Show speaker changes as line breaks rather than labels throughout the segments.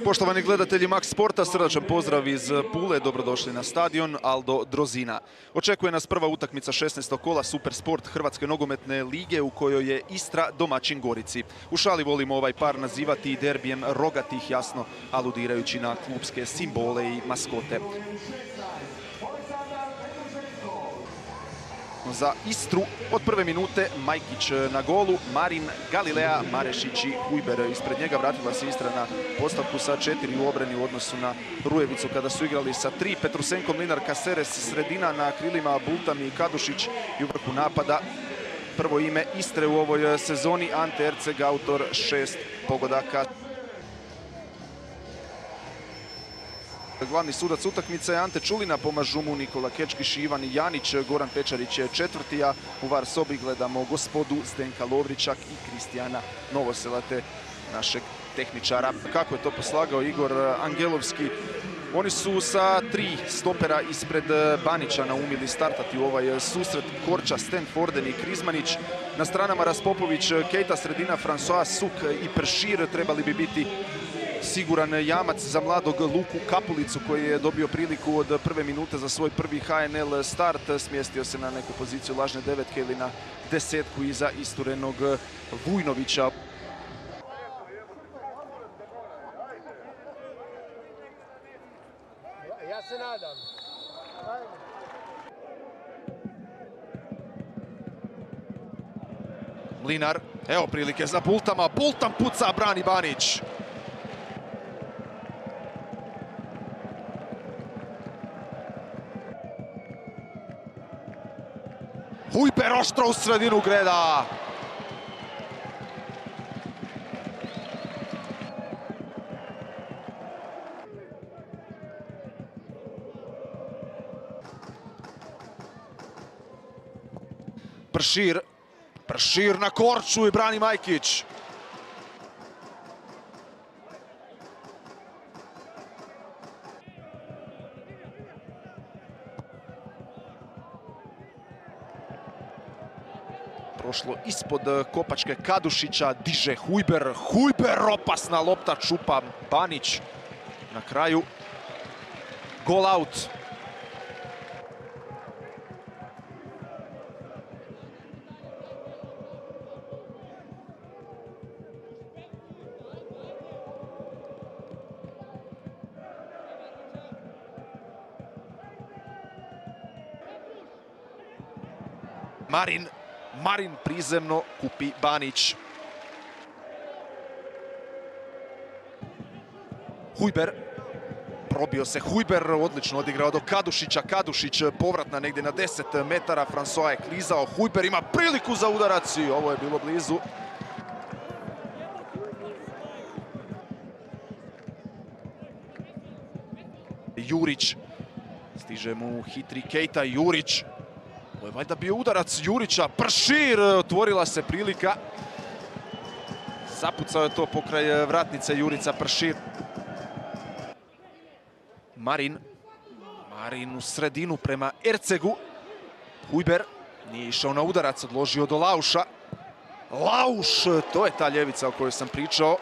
Poštovani gledatelji Max Sporta, srdačan pozdrav iz Pule, dobrodošli na stadion Aldo Drozina. Očekuje nas prva utakmica 16. kola Super Sport Hrvatske nogometne lige u kojoj je Istra domaćin Gorici. U šali volimo ovaj par nazivati derbijem rogatih, jasno aludirajući na klubske simbole i maskote. Za Istru od prve minute Majkić na golu, Marin, Galilea, Marešić i Hujber. Ispred njega vratila se Istra na postavku sa 4 u obrani u odnosu na Rujevicu kada su igrali sa 3. Petrusenko, Mlinar, Caceres, sredina na krilima Bultan i Kadušić i u vrhu napada. Prvo ime Istre u ovoj sezoni, Ante Erceg, autor 6 pogodaka. Glavni sudac utakmice je Ante Čulina, pomažu mu Nikola Kečkiš i Ivan Janić. Goran Pečarić je četvrti, a u VAR sobi gledamo gospodu Zdenka Lovričak i Kristijana Novosela, te našeg tehničara. Kako je to poslagao Igor Angelovski? Oni su sa 3 stopera ispred Banića naumili startati u ovaj susret. Korča, Stenforden i Krizmanić. Na stranama Raspopović, Kejta, sredina, François, Suk i Pršir trebali bi biti siguran jamac za mladog Luku Kapulicu koji je dobio priliku od prve minute za svoj prvi HNL start. Smjestio se na neku poziciju lažne devetke ili na desetku iza isturenog Vujnovića.
Ja se nadam.
Mlinar, evo prilike za Bultama. Bultan puca, brani Banić. Hujber oštro u sredinu Greda. Pršir na Korču i brani Majkić. Prošlo ispod kopačke Kadušića, diže Hujber. Hujber, opasna lopta, čupa Banić. Na kraju gol out. Marin prizemno kupi Banić. Hujber. Probio se Hujber, odlično odigrao do Kadušića. Kadušić povratna negdje na 10 metara. François je klizao. Hujber ima priliku za udarac i ovo je bilo blizu. Jurić. Stiže mu hitri Kejta. Jurić. Ovo je valjda bio udarac Jurića. Pršir, otvorila se prilika. Zapucao je to pokraj vratnice Jurica Pršir. Marin u sredinu prema Ercegu. Hujber nije išao na udarac, odložio do Lauša. Lauš, to je ta ljevica o kojoj sam pričao.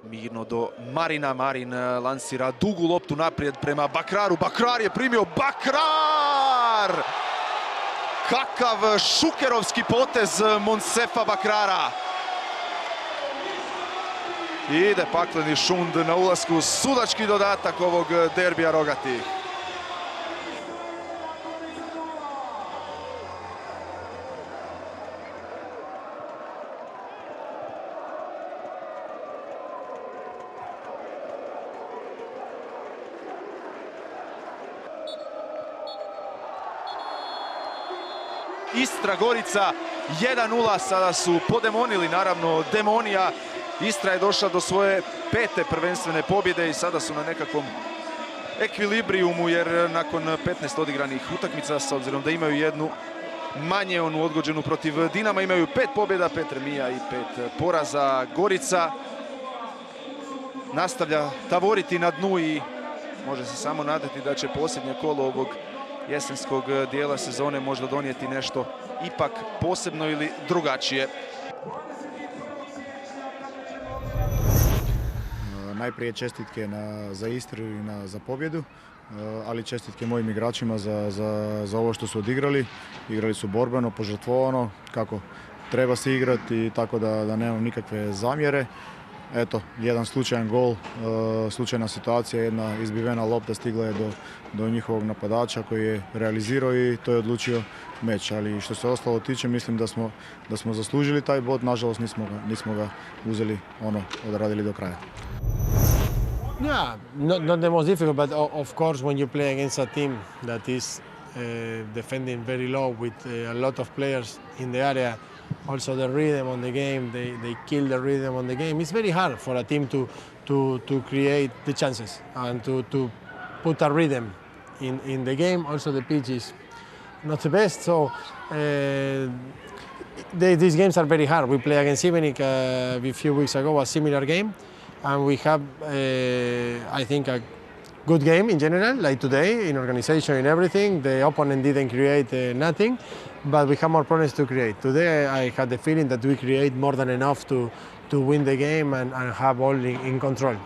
Mirno do Marina. Marin lansira dugu loptu naprijed prema Bakraru. Bakrar je primio. Bakrar! Kakav šukerovski potez Monsefa Bakrara. Ide pakleni šund na ulasku. Sudački dodatak ovog derbija rogatih. Istra Gorica 1:0, sada su podemonili naravno demonija. Istra je došla do svoje 5. prvenstvene pobjede i sada su na nekakvom ekvilibrijumu jer nakon 15 odigranih utakmica, s obzirom da imaju jednu manje, onu odgođenu protiv Dinama, imaju 5 pobjeda, 5 remija i 5 poraza. Gorica nastavlja tavoriti na dnu i može se samo nadati da će posljednje kolo ovog jesenskog dijela sezone možda donijeti nešto ipak posebno ili drugačije.
Najprije čestitke za Istru i za pobjedu, ali čestitke mojim igračima za ovo što su odigrali. Igrali su borbeno, požrtvovano, kako treba se igrati, tako da nemam nikakve zamjere. Eto, jedan slučajan gol, slučajna situacija, jedna izbivena lopta stigla je do njihovog napadača koji je realizirao i to je odlučio meč. Ali što se ostalo tiče, mislim da smo zaslužili taj bod, nažalost nismo ga uzeli, odradili do kraja.
Yeah, not the most difficult, but of course when you play against a team that is defending very low with a lot of players in the area, also the rhythm on the game, they kill the rhythm on the game. It's very hard for a team to create the chances and to put a rhythm in the game. Also the pitch is not the best, so these games are very hard. We play against Šibenik a few weeks ago, a similar game. And we have, I think, a good game in general, like today, in organization, in everything. The opponent didn't create nothing, but we have more problems to create. Today, I had the feeling that we create more than enough to win the game and have all in control.